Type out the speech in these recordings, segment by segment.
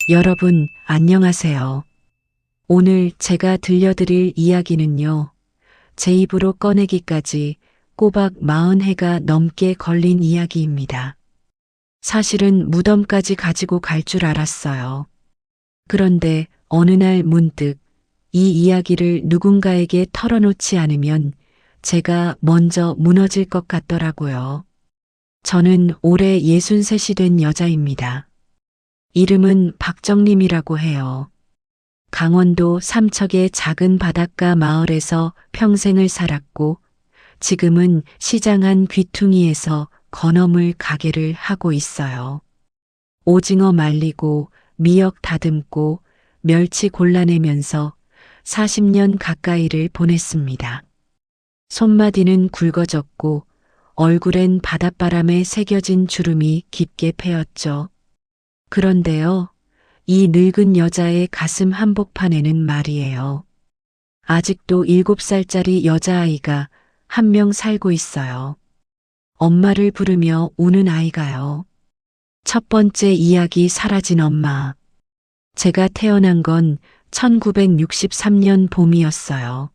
여러분, 안녕하세요. 오늘 제가 들려드릴 이야기는요, 제 입으로 꺼내기까지 꼬박 40해가 넘게 걸린 이야기입니다. 사실은 무덤까지 가지고 갈 줄 알았어요. 그런데 어느 날 문득 이 이야기를 누군가에게 털어놓지 않으면 제가 먼저 무너질 것 같더라고요. 저는 올해 63이 된 여자입니다. 이름은 박정림이라고 해요. 강원도 삼척의 작은 바닷가 마을에서 평생을 살았고 지금은 시장 안 귀퉁이에서 건어물 가게를 하고 있어요. 오징어 말리고 미역 다듬고 멸치 골라내면서 40년 가까이를 보냈습니다. 손마디는 굵어졌고 얼굴엔 바닷바람에 새겨진 주름이 깊게 패였죠. 그런데요, 이 늙은 여자의 가슴 한복판에는 말이에요. 아직도 7살짜리 여자아이가 한 명 살고 있어요. 엄마를 부르며 우는 아이가요. 첫 번째 이야기 사라진 엄마. 제가 태어난 건 1963년 봄이었어요.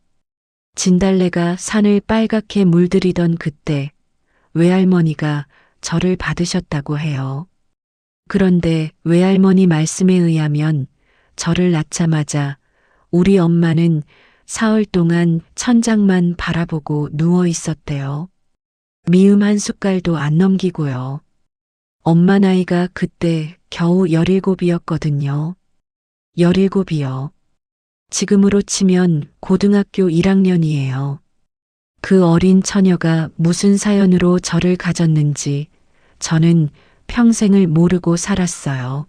진달래가 산을 빨갛게 물들이던 그때 외할머니가 저를 받으셨다고 해요. 그런데 외할머니 말씀에 의하면 저를 낳자마자 우리 엄마는 사흘 동안 천장만 바라보고 누워 있었대요. 미음 한 숟갈도 안 넘기고요. 엄마 나이가 그때 겨우 17이었거든요. 17이요. 지금으로 치면 고등학교 1학년이에요. 그 어린 처녀가 무슨 사연으로 저를 가졌는지 저는 평생을 모르고 살았어요.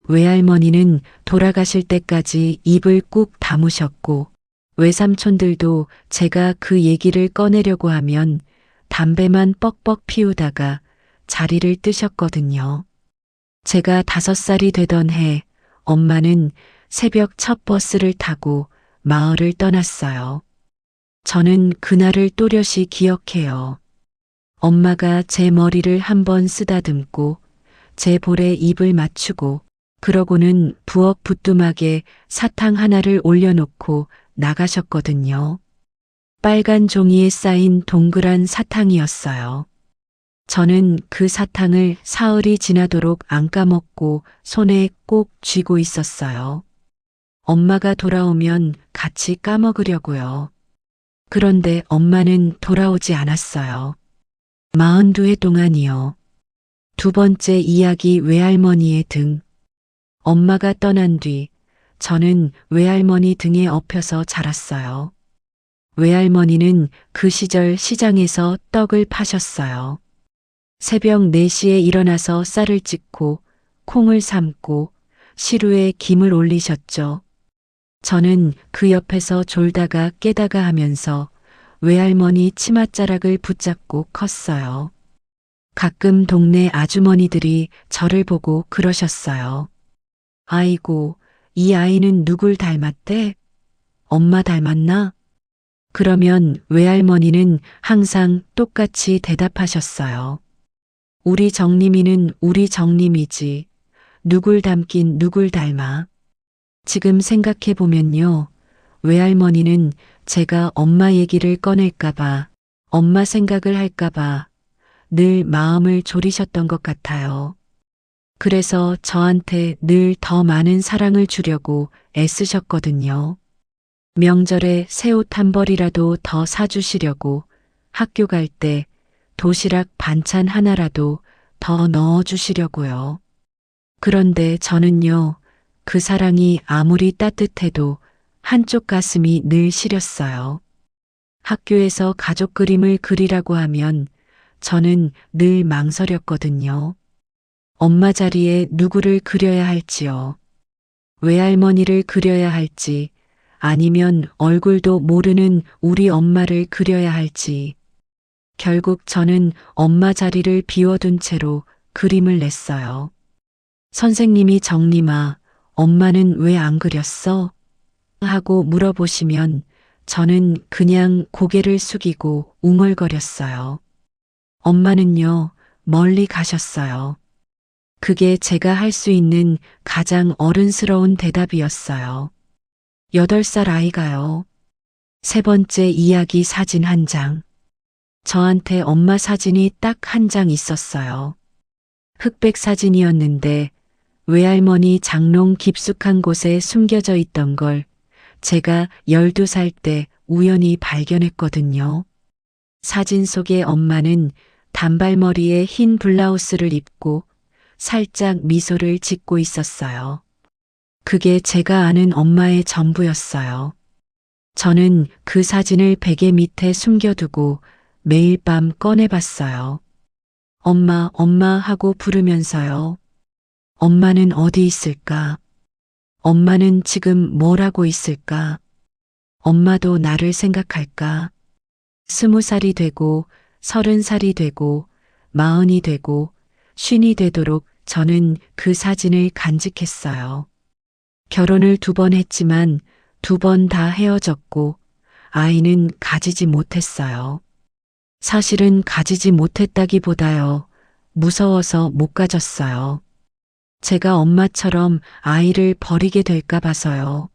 외할머니는 돌아가실 때까지 입을 꾹 다무셨고 외삼촌들도 제가 그 얘기를 꺼내려고 하면 담배만 뻑뻑 피우다가 자리를 뜨셨거든요. 제가 5살이 되던 해 엄마는 새벽 첫 버스를 타고 마을을 떠났어요. 저는 그날을 또렷이 기억해요. 엄마가 제 머리를 한번 쓰다듬고 제 볼에 입을 맞추고 그러고는 부엌 부뚜막에 사탕 하나를 올려놓고 나가셨거든요. 빨간 종이에 쌓인 동그란 사탕이었어요. 저는 그 사탕을 사흘이 지나도록 안 까먹고 손에 꼭 쥐고 있었어요. 엄마가 돌아오면 같이 까먹으려고요. 그런데 엄마는 돌아오지 않았어요. 42해 동안이요. 두 번째 이야기 외할머니의 등. 엄마가 떠난 뒤 저는 외할머니 등에 업혀서 자랐어요. 외할머니는 그 시절 시장에서 떡을 파셨어요. 새벽 4시에 일어나서 쌀을 찢고 콩을 삶고 시루에 김을 올리셨죠. 저는 그 옆에서 졸다가 깨다가 하면서 외할머니 치맛자락을 붙잡고 컸어요. 가끔 동네 아주머니들이 저를 보고 그러셨어요. 아이고, 이 아이는 누굴 닮았대? 엄마 닮았나? 그러면 외할머니는 항상 똑같이 대답하셨어요. 우리 정림이는 우리 정림이지. 누굴 닮긴 누굴 닮아. 지금 생각해보면요. 외할머니는 제가 엄마 얘기를 꺼낼까봐, 엄마 생각을 할까봐 늘 마음을 졸이셨던 것 같아요. 그래서 저한테 늘 더 많은 사랑을 주려고 애쓰셨거든요. 명절에 새 옷 한 벌이라도 더 사주시려고 학교 갈 때 도시락 반찬 하나라도 더 넣어주시려고요. 그런데 저는요, 그 사랑이 아무리 따뜻해도 한쪽 가슴이 늘 시렸어요. 학교에서 가족 그림을 그리라고 하면 저는 늘 망설였거든요. 엄마 자리에 누구를 그려야 할지요. 외할머니를 그려야 할지 아니면 얼굴도 모르는 우리 엄마를 그려야 할지. 결국 저는 엄마 자리를 비워둔 채로 그림을 냈어요. 선생님이 정림아, 엄마는 왜 안 그렸어? 하고 물어보시면 저는 그냥 고개를 숙이고 웅얼거렸어요. 엄마는요, 멀리 가셨어요. 그게 제가 할 수 있는 가장 어른스러운 대답이었어요. 8살 아이가요. 세 번째 이야기 사진 한 장. 저한테 엄마 사진이 딱 한 장 있었어요. 흑백 사진이었는데 외할머니 장롱 깊숙한 곳에 숨겨져 있던 걸 제가 12살 때 우연히 발견했거든요. 사진 속의 엄마는 단발머리에 흰 블라우스를 입고 살짝 미소를 짓고 있었어요. 그게 제가 아는 엄마의 전부였어요. 저는 그 사진을 베개 밑에 숨겨두고 매일 밤 꺼내봤어요. 엄마, 엄마 하고 부르면서요. 엄마는 어디 있을까? 엄마는 지금 뭘 하고 있을까? 엄마도 나를 생각할까? 20살이 되고 30살이 되고 40이 되고 50이 되도록 저는 그 사진을 간직했어요. 결혼을 2번 했지만 2번 다 헤어졌고 아이는 가지지 못했어요. 사실은 가지지 못했다기보다요. 무서워서 못 가졌어요. 제가 엄마처럼 아이를 버리게 될까 봐서요.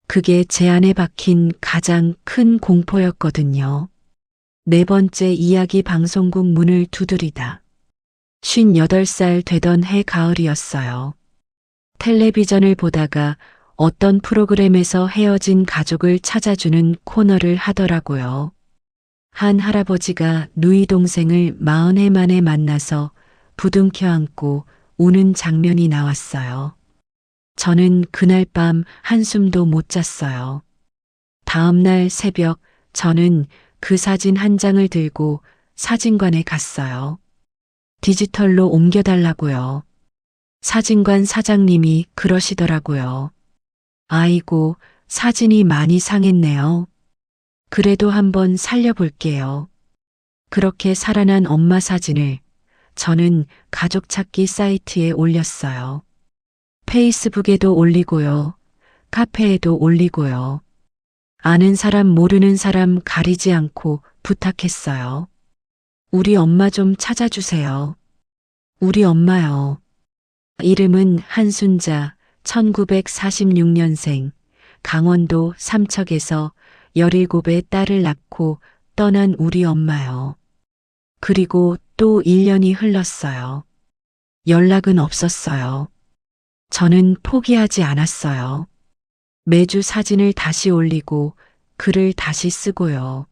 그게 제 안에 박힌 가장 큰 공포였거든요. 네 번째 이야기 방송국 문을 두드리다. 58살 되던 해 가을이었어요. 텔레비전을 보다가 어떤 프로그램에서 헤어진 가족을 찾아주는 코너를 하더라고요. 한 할아버지가 누이 동생을 40해 만에 만나서 부둥켜 안고 우는 장면이 나왔어요. 저는 그날 밤 한숨도 못 잤어요. 다음 날 새벽 저는 그 사진 한 장을 들고 사진관에 갔어요. 디지털로 옮겨달라고요. 사진관 사장님이 그러시더라고요. 아이고, 사진이 많이 상했네요. 그래도 한번 살려볼게요. 그렇게 살아난 엄마 사진을 저는 가족 찾기 사이트에 올렸어요. 페이스북에도 올리고요. 카페에도 올리고요. 아는 사람 모르는 사람 가리지 않고 부탁했어요. 우리 엄마 좀 찾아주세요. 우리 엄마요. 이름은 한순자, 1946년생, 강원도 삼척에서 17의 딸을 낳고 떠난 우리 엄마요. 그리고 또 1년이 흘렀어요. 연락은 없었어요. 저는 포기하지 않았어요. 매주 사진을 다시 올리고 글을 다시 쓰고요.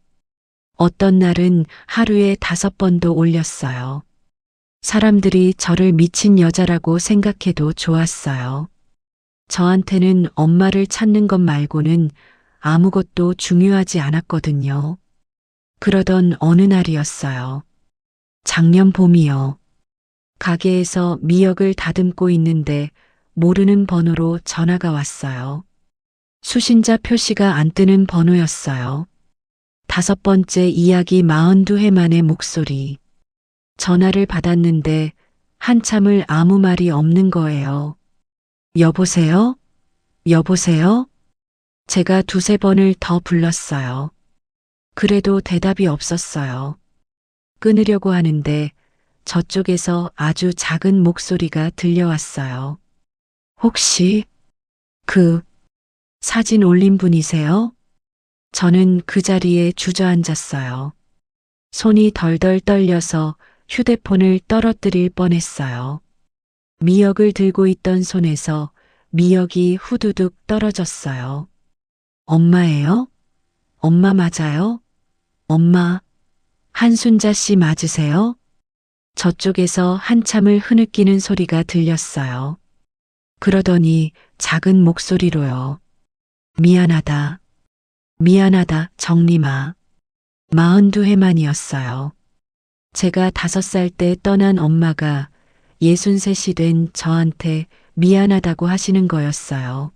어떤 날은 하루에 5번도 올렸어요. 사람들이 저를 미친 여자라고 생각해도 좋았어요. 저한테는 엄마를 찾는 것 말고는 아무것도 중요하지 않았거든요. 그러던 어느 날이었어요. 작년 봄이요. 가게에서 미역을 다듬고 있는데 모르는 번호로 전화가 왔어요. 수신자 표시가 안 뜨는 번호였어요. 5번째 이야기 42회 만의 목소리. 전화를 받았는데 한참을 아무 말이 없는 거예요. 여보세요? 여보세요? 제가 2~3번을 더 불렀어요. 그래도 대답이 없었어요. 끊으려고 하는데 저쪽에서 아주 작은 목소리가 들려왔어요. 혹시 그 사진 올린 분이세요? 저는 그 자리에 주저앉았어요. 손이 덜덜 떨려서 휴대폰을 떨어뜨릴 뻔했어요. 미역을 들고 있던 손에서 미역이 후두둑 떨어졌어요. 엄마예요? 엄마 맞아요? 엄마, 한순자 씨 맞으세요? 저쪽에서 한참을 흐느끼는 소리가 들렸어요. 그러더니 작은 목소리로요. 미안하다. 미안하다, 정림아. 42회 만이었어요. 제가 5살 때 떠난 엄마가 63이 된 저한테 미안하다고 하시는 거였어요.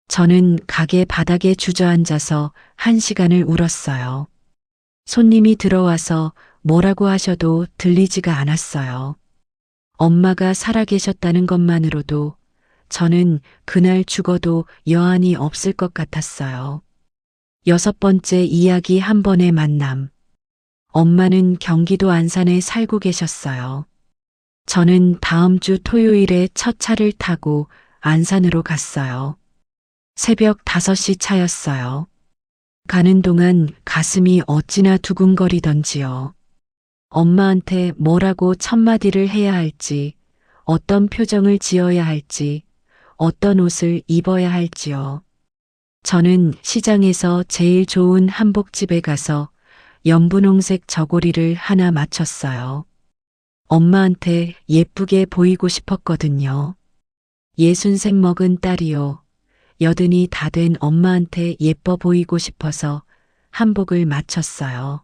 저는 가게 바닥에 주저앉아서 1시간을 울었어요. 손님이 들어와서 뭐라고 하셔도 들리지가 않았어요. 엄마가 살아계셨다는 것만으로도 저는 그날 죽어도 여한이 없을 것 같았어요. 6번째 이야기 한 번의 만남. 엄마는 경기도 안산에 살고 계셨어요. 저는 다음 주 토요일에 첫 차를 타고 안산으로 갔어요. 새벽 5시 차였어요. 가는 동안 가슴이 어찌나 두근거리던지요. 엄마한테 뭐라고 첫마디를 해야 할지, 어떤 표정을 지어야 할지, 어떤 옷을 입어야 할지요. 저는 시장에서 제일 좋은 한복집에 가서 연분홍색 저고리를 하나 맞췄어요. 엄마한테 예쁘게 보이고 싶었거든요. 60색 먹은 딸이요. 80이 다 된 엄마한테 예뻐 보이고 싶어서 한복을 맞췄어요.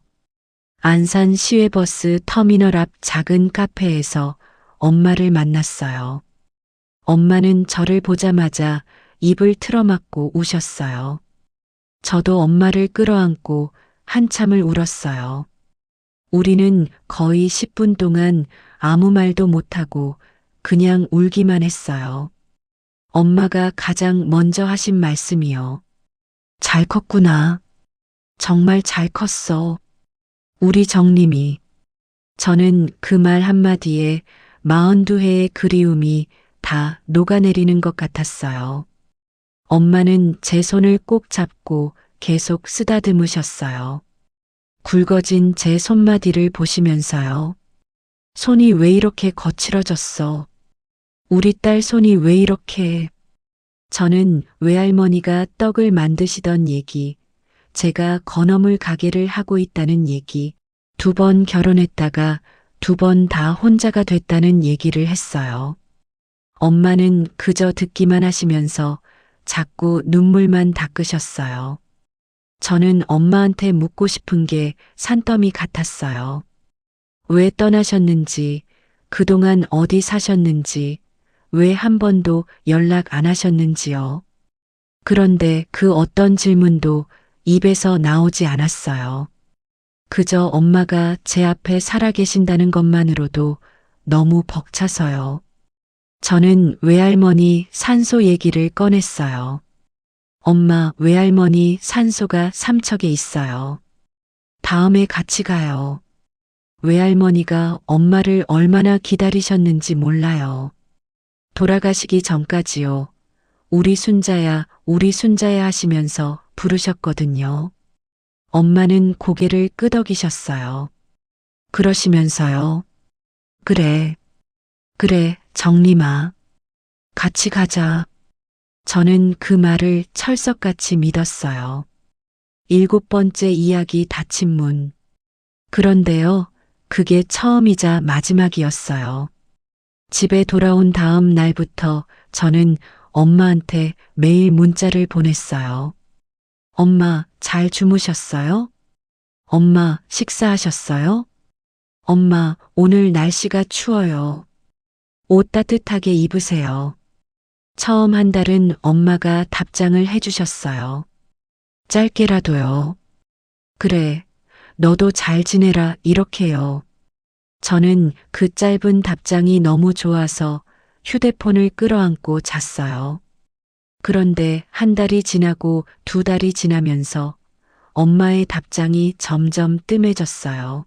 안산 시외버스 터미널 앞 작은 카페에서 엄마를 만났어요. 엄마는 저를 보자마자 입을 틀어막고 우셨어요. 저도 엄마를 끌어안고 한참을 울었어요. 우리는 거의 10분 동안 아무 말도 못하고 그냥 울기만 했어요. 엄마가 가장 먼저 하신 말씀이요. 잘 컸구나. 정말 잘 컸어. 우리 정림이. 저는 그 말 한마디에 42회의 그리움이 다 녹아내리는 것 같았어요. 엄마는 제 손을 꼭 잡고 계속 쓰다듬으셨어요. 굵어진 제 손마디를 보시면서요. 손이 왜 이렇게 거칠어졌어? 우리 딸 손이 왜 이렇게... 저는 외할머니가 떡을 만드시던 얘기, 제가 건어물 가게를 하고 있다는 얘기, 2번 결혼했다가 2번 다 혼자가 됐다는 얘기를 했어요. 엄마는 그저 듣기만 하시면서 자꾸 눈물만 닦으셨어요. 저는 엄마한테 묻고 싶은 게 산더미 같았어요. 왜 떠나셨는지, 그동안 어디 사셨는지, 왜 한 번도 연락 안 하셨는지요. 그런데 그 어떤 질문도 입에서 나오지 않았어요. 그저 엄마가 제 앞에 살아계신다는 것만으로도 너무 벅차서요. 저는 외할머니 산소 얘기를 꺼냈어요. 엄마, 외할머니 산소가 삼척에 있어요. 다음에 같이 가요. 외할머니가 엄마를 얼마나 기다리셨는지 몰라요. 돌아가시기 전까지요. 우리 순자야, 우리 순자야 하시면서 부르셨거든요. 엄마는 고개를 끄덕이셨어요. 그러시면서요. 그래, 그래, 정림아. 같이 가자. 저는 그 말을 철석같이 믿었어요. 7번째 이야기 닫힌 문. 그런데요, 그게 처음이자 마지막이었어요. 집에 돌아온 다음 날부터 저는 엄마한테 매일 문자를 보냈어요. 엄마, 잘 주무셨어요? 엄마, 식사하셨어요? 엄마, 오늘 날씨가 추워요. 옷 따뜻하게 입으세요. 처음 한 달은 엄마가 답장을 해주셨어요. 짧게라도요. 그래, 너도 잘 지내라, 이렇게요. 저는 그 짧은 답장이 너무 좋아서 휴대폰을 끌어안고 잤어요. 그런데 한 달이 지나고 2달이 지나면서 엄마의 답장이 점점 뜸해졌어요.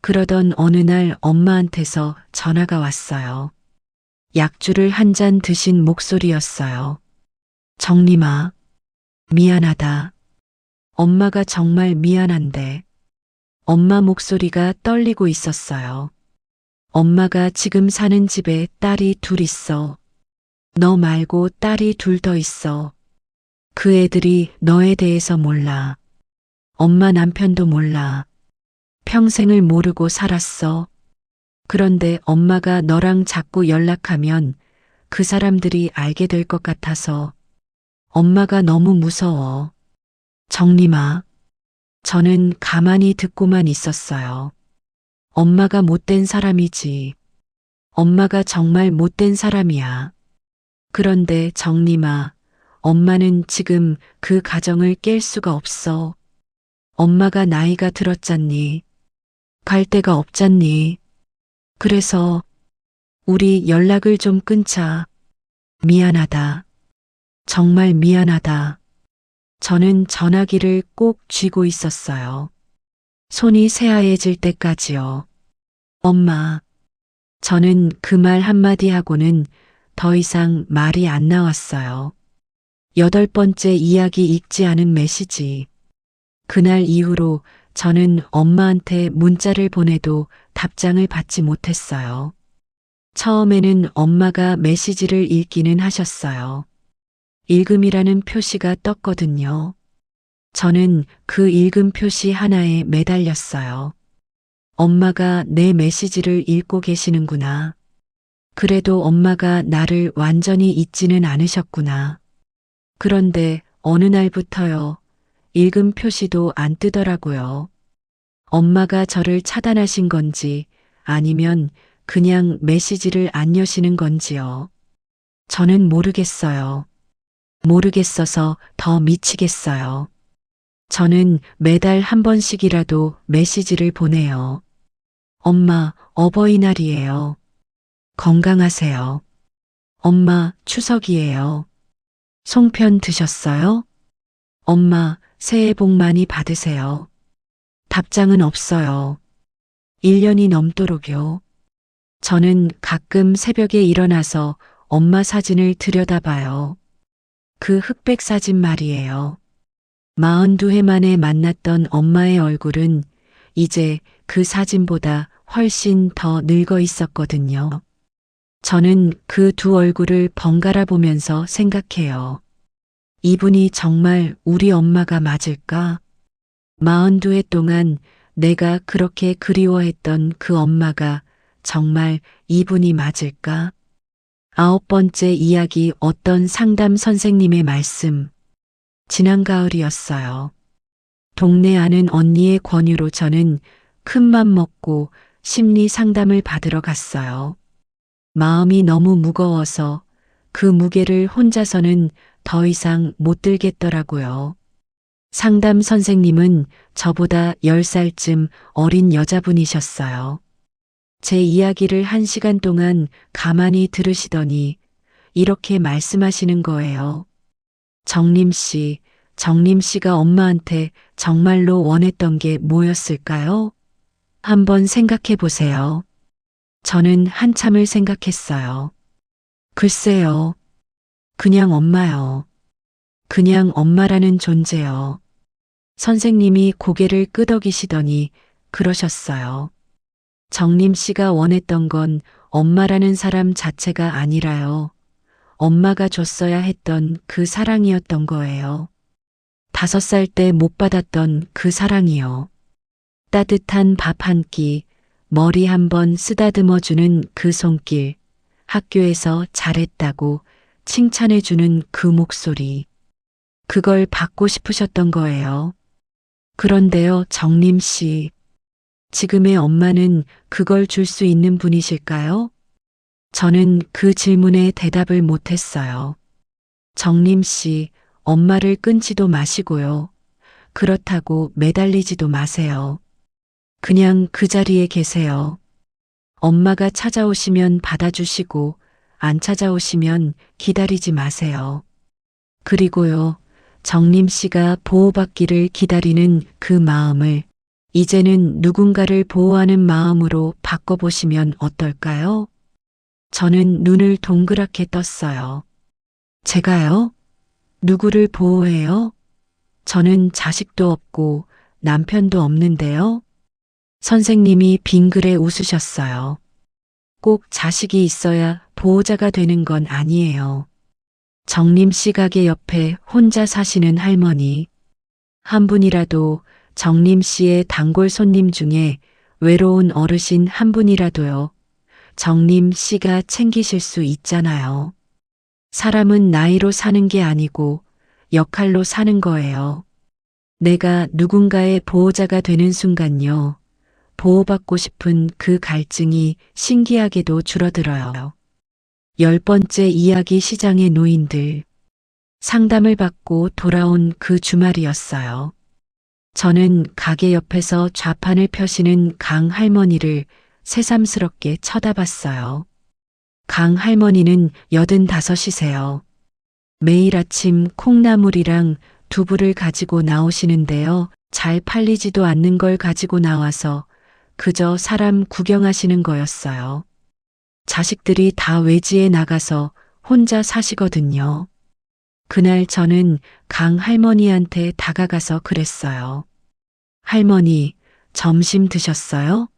그러던 어느 날 엄마한테서 전화가 왔어요. 약주를 한 잔 드신 목소리였어요. 정림아, 미안하다. 엄마가 정말 미안한데. 엄마 목소리가 떨리고 있었어요. 엄마가 지금 사는 집에 딸이 2 있어. 너 말고 딸이 2 더 있어. 그 애들이 너에 대해서 몰라. 엄마 남편도 몰라. 평생을 모르고 살았어. 그런데 엄마가 너랑 자꾸 연락하면 그 사람들이 알게 될 것 같아서 엄마가 너무 무서워. 정림아. 저는 가만히 듣고만 있었어요. 엄마가 못된 사람이지. 엄마가 정말 못된 사람이야. 그런데 정림아, 엄마는 지금 그 가정을 깰 수가 없어. 엄마가 나이가 들었잖니. 갈 데가 없잖니. 그래서 우리 연락을 좀 끊자. 미안하다. 정말 미안하다. 저는 전화기를 꼭 쥐고 있었어요. 손이 새하얘질 때까지요. 엄마, 저는 그 말 한마디 하고는 더 이상 말이 안 나왔어요. 8번째 이야기 읽지 않은 메시지. 그날 이후로 저는 엄마한테 문자를 보내도 답장을 받지 못했어요. 처음에는 엄마가 메시지를 읽기는 하셨어요. 읽음이라는 표시가 떴거든요. 저는 그 읽음 표시 하나에 매달렸어요. 엄마가 내 메시지를 읽고 계시는구나. 그래도 엄마가 나를 완전히 잊지는 않으셨구나. 그런데 어느 날부터요. 읽음 표시도 안 뜨더라고요. 엄마가 저를 차단하신 건지 아니면 그냥 메시지를 안 여시는 건지요. 저는 모르겠어요. 모르겠어서 더 미치겠어요. 저는 매달 한 번씩이라도 메시지를 보내요. 엄마, 어버이날이에요. 건강하세요. 엄마, 추석이에요. 송편 드셨어요? 엄마, 새해 복 많이 받으세요. 답장은 없어요. 1년이 넘도록요. 저는 가끔 새벽에 일어나서 엄마 사진을 들여다봐요. 그 흑백 사진 말이에요. 42해 만에 만났던 엄마의 얼굴은 이제 그 사진보다 훨씬 더 늙어 있었거든요. 저는 그 두 얼굴을 번갈아 보면서 생각해요. 이분이 정말 우리 엄마가 맞을까? 42해 동안 내가 그렇게 그리워했던 그 엄마가 정말 이분이 맞을까? 9번째 이야기 어떤 상담 선생님의 말씀. 지난 가을이었어요. 동네 아는 언니의 권유로 저는 큰맘 먹고 심리 상담을 받으러 갔어요. 마음이 너무 무거워서 그 무게를 혼자서는 더 이상 못 들겠더라고요. 상담 선생님은 저보다 10살쯤 어린 여자분이셨어요. 제 이야기를 1시간 동안 가만히 들으시더니 이렇게 말씀하시는 거예요. 정림 씨가 엄마한테 정말로 원했던 게 뭐였을까요? 한번 생각해 보세요. 저는 한참을 생각했어요. 글쎄요. 그냥 엄마요. 그냥 엄마라는 존재요. 선생님이 고개를 끄덕이시더니 그러셨어요. 정림 씨가 원했던 건 엄마라는 사람 자체가 아니라요. 엄마가 줬어야 했던 그 사랑이었던 거예요. 5살 때 못 받았던 그 사랑이요. 따뜻한 밥 한 끼, 머리 한번 쓰다듬어주는 그 손길, 학교에서 잘했다고 칭찬해주는 그 목소리. 그걸 받고 싶으셨던 거예요. 그런데요, 정림 씨. 지금의 엄마는 그걸 줄 수 있는 분이실까요? 저는 그 질문에 대답을 못했어요. 정림 씨, 엄마를 끊지도 마시고요. 그렇다고 매달리지도 마세요. 그냥 그 자리에 계세요. 엄마가 찾아오시면 받아주시고 안 찾아오시면 기다리지 마세요. 그리고요, 정림 씨가 보호받기를 기다리는 그 마음을 이제는 누군가를 보호하는 마음으로 바꿔보시면 어떨까요? 저는 눈을 동그랗게 떴어요. 제가요? 누구를 보호해요? 저는 자식도 없고 남편도 없는데요. 선생님이 빙그레 웃으셨어요. 꼭 자식이 있어야 보호자가 되는 건 아니에요. 정림 씨 가게 옆에 혼자 사시는 할머니. 한 분이라도 정림 씨의 단골 손님 중에 외로운 어르신 한 분이라도요. 정림 씨가 챙기실 수 있잖아요. 사람은 나이로 사는 게 아니고 역할로 사는 거예요. 내가 누군가의 보호자가 되는 순간요. 보호받고 싶은 그 갈증이 신기하게도 줄어들어요. 10번째 이야기 시장의 노인들. 상담을 받고 돌아온 그 주말이었어요. 저는 가게 옆에서 좌판을 펴시는 강 할머니를 새삼스럽게 쳐다봤어요. 강 할머니는 85이세요. 매일 아침 콩나물이랑 두부를 가지고 나오시는데요. 잘 팔리지도 않는 걸 가지고 나와서 그저 사람 구경하시는 거였어요. 자식들이 다 외지에 나가서 혼자 사시거든요. 그날 저는 강 할머니한테 다가가서 그랬어요. 할머니, 점심 드셨어요?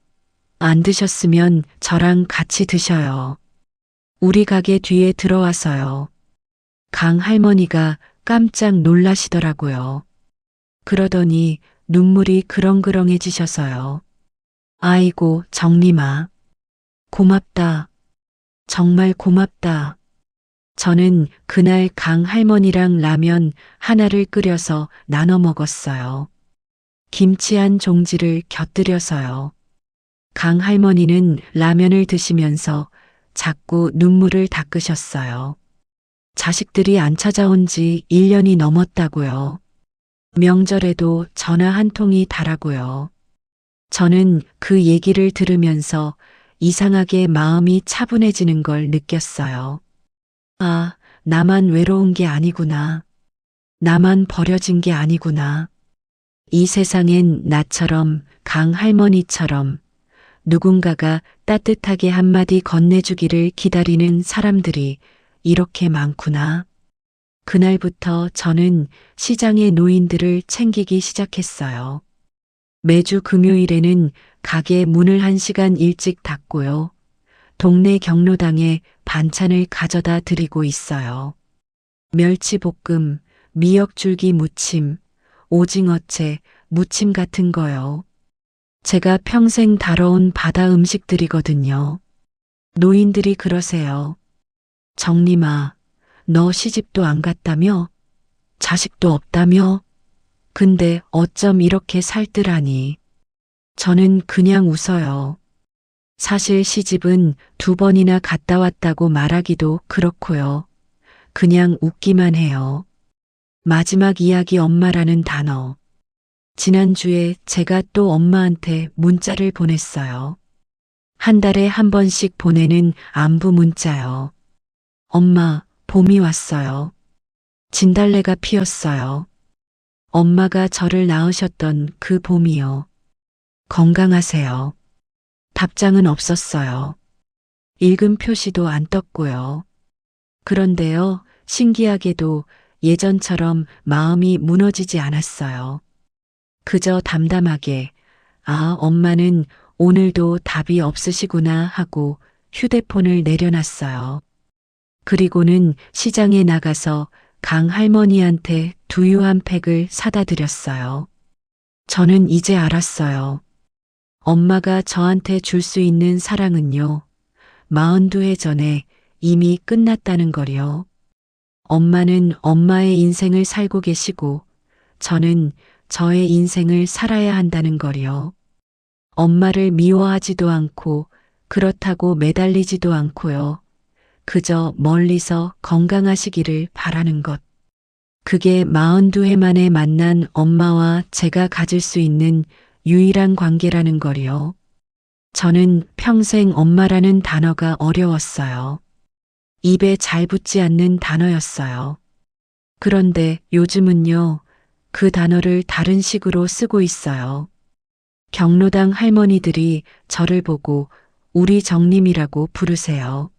안 드셨으면 저랑 같이 드셔요. 우리 가게 뒤에 들어와서요. 강 할머니가 깜짝 놀라시더라고요. 그러더니 눈물이 그렁그렁해지셔서요. 아이고, 정림아. 고맙다. 정말 고맙다. 저는 그날 강 할머니랑 라면 하나를 끓여서 나눠 먹었어요. 김치 한 종지를 곁들여서요. 강 할머니는 라면을 드시면서 자꾸 눈물을 닦으셨어요. 자식들이 안 찾아온 지 1년이 넘었다고요. 명절에도 전화 한 통이 닿라고요. 저는 그 얘기를 들으면서 이상하게 마음이 차분해지는 걸 느꼈어요. 아, 나만 외로운 게 아니구나. 나만 버려진 게 아니구나. 이 세상엔 나처럼 강 할머니처럼 누군가가 따뜻하게 한마디 건네주기를 기다리는 사람들이 이렇게 많구나. 그날부터 저는 시장의 노인들을 챙기기 시작했어요. 매주 금요일에는 가게 문을 1시간 일찍 닫고요. 동네 경로당에 반찬을 가져다 드리고 있어요. 멸치볶음, 미역줄기 무침, 오징어채, 무침 같은 거요. 제가 평생 다뤄온 바다 음식들이거든요. 노인들이 그러세요. 정림아, 너 시집도 안 갔다며? 자식도 없다며? 근데 어쩜 이렇게 살뜰하니? 저는 그냥 웃어요. 사실 시집은 2번이나 갔다 왔다고 말하기도 그렇고요. 그냥 웃기만 해요. 마지막 이야기 엄마라는 단어. 지난주에 제가 또 엄마한테 문자를 보냈어요. 한 달에 한 번씩 보내는 안부 문자요. 엄마, 봄이 왔어요. 진달래가 피었어요. 엄마가 저를 낳으셨던 그 봄이요. 건강하세요. 답장은 없었어요. 읽음 표시도 안 떴고요. 그런데요, 신기하게도 예전처럼 마음이 무너지지 않았어요. 그저 담담하게, 아, 엄마는 오늘도 답이 없으시구나 하고 휴대폰을 내려놨어요. 그리고는 시장에 나가서 강 할머니한테 두유 한 팩을 사다 드렸어요. 저는 이제 알았어요. 엄마가 저한테 줄 수 있는 사랑은요, 42해 전에 이미 끝났다는 거요. 엄마는 엄마의 인생을 살고 계시고, 저는 저의 인생을 살아야 한다는 거요. 엄마를 미워하지도 않고, 그렇다고 매달리지도 않고요. 그저 멀리서 건강하시기를 바라는 것. 그게 42해 만에 만난 엄마와 제가 가질 수 있는 유일한 관계라는 거요. 저는 평생 엄마라는 단어가 어려웠어요. 입에 잘 붙지 않는 단어였어요. 그런데 요즘은요, 그 단어를 다른 식으로 쓰고 있어요. 경로당 할머니들이 저를 보고 우리 정림이라고 부르세요.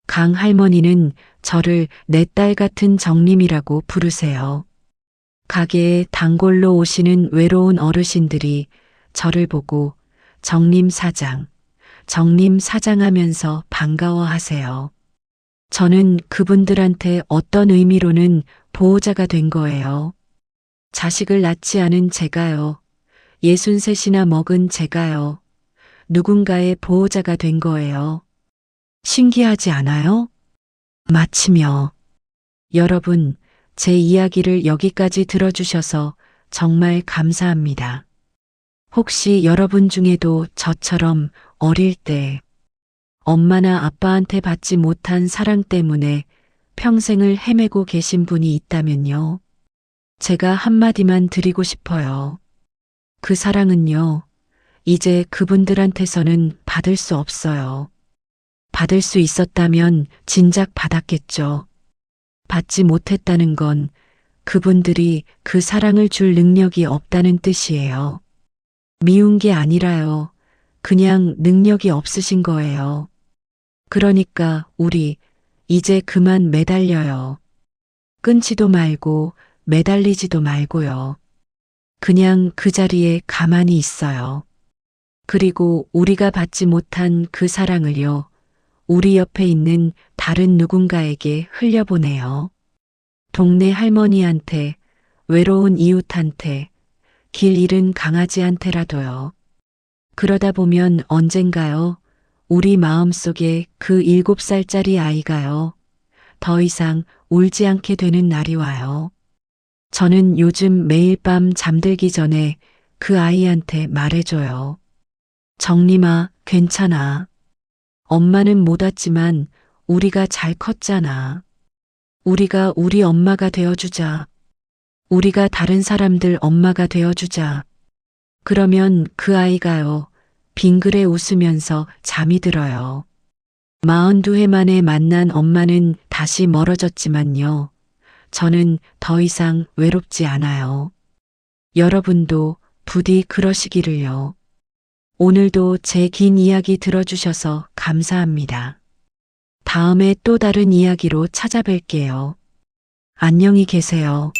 강 할머니는 저를 내 딸 같은 정림이라고 부르세요. 가게에 단골로 오시는 외로운 어르신들이 저를 보고 정림 사장 하면서 반가워하세요. 저는 그분들한테 어떤 의미로는 보호자가 된 거예요. 자식을 낳지 않은 제가요. 63이나 먹은 제가요. 누군가의 보호자가 된 거예요. 신기하지 않아요? 마치며 여러분, 제 이야기를 여기까지 들어주셔서 정말 감사합니다. 혹시 여러분 중에도 저처럼 어릴 때 엄마나 아빠한테 받지 못한 사랑 때문에 평생을 헤매고 계신 분이 있다면요. 제가 한마디만 드리고 싶어요. 그 사랑은요, 이제 그분들한테서는 받을 수 없어요. 받을 수 있었다면 진작 받았겠죠. 받지 못했다는 건 그분들이 그 사랑을 줄 능력이 없다는 뜻이에요. 미운 게 아니라요. 그냥 능력이 없으신 거예요. 그러니까 우리 이제 그만 매달려요. 끊지도 말고 매달리지도 말고요. 그냥 그 자리에 가만히 있어요. 그리고 우리가 받지 못한 그 사랑을요, 우리 옆에 있는 다른 누군가에게 흘려보내요. 동네 할머니한테, 외로운 이웃한테, 길 잃은 강아지한테라도요. 그러다 보면 언젠가요, 우리 마음속에 그 7살짜리 아이가요, 더 이상 울지 않게 되는 날이 와요. 저는 요즘 매일 밤 잠들기 전에 그 아이한테 말해줘요. 정림아, 괜찮아. 엄마는 못 왔지만 우리가 잘 컸잖아. 우리가 우리 엄마가 되어주자. 우리가 다른 사람들 엄마가 되어주자. 그러면 그 아이가요, 빙그레 웃으면서 잠이 들어요. 42회 만에 만난 엄마는 다시 멀어졌지만요. 저는 더 이상 외롭지 않아요. 여러분도 부디 그러시기를요. 오늘도 제 긴 이야기 들어주셔서 감사합니다. 다음에 또 다른 이야기로 찾아뵐게요. 안녕히 계세요.